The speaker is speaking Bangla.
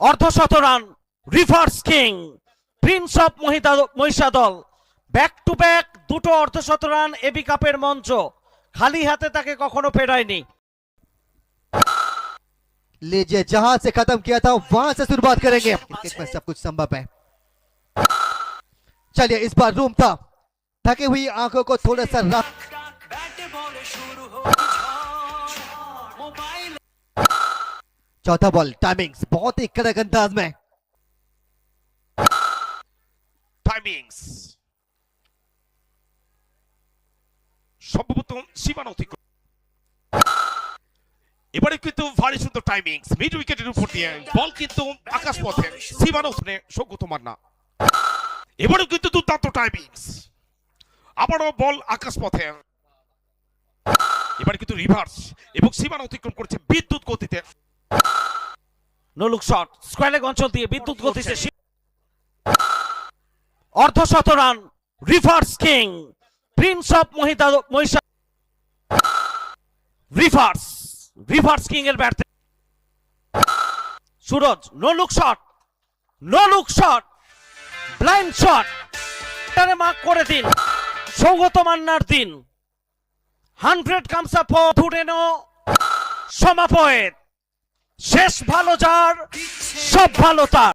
অর্ধশত run reverse king prince of Mahishadal back to back দুটো অর্ধশত রান এবি কাপের মঞ্চ খালি হাতে তাকে কখনো ফেরায়নি। लीजिए जहां से खत्म किया था वहां से शुरुआत करेंगे। क्रिकेट में सब कुछ संभव है। चलिए इस बार रूम था, थकी हुई आंखों को थोड़ा सा रख। चौथा बॉल टाइमिंग्स बहुत ही कड़क अंदाज में। টাইমিংস সম্ভবত সীমানা অতিক্রম। এবারে কিন্তু ভারী সুন্দর টাইমিংস মিড উইকেটের উপর দিয়ে বল কিন্তু আকাশ পথে সীমানা উঠে সৌগত মান্না। এবারে কিন্তু দুর্দান্ত টাইমিংস আবারও বল আকাশ পথে। এবারে কিন্তু রিভার্স এবং সীমানা অতিক্রম করেছে বিদ্যুৎ গতিতে। No look shot square leg অঞ্চল দিয়ে বিদ্যুৎ গতিতে অর্ধশত run reverse king prince of Mahishadal reverse king এর bat Suraj no look shot blind shot mark করে দিন সৌগত মান্নার দিন 100 কামস আপ ফর ধুরেনো সমাপয়েত শেষ ভালো যার সব ভালো তার।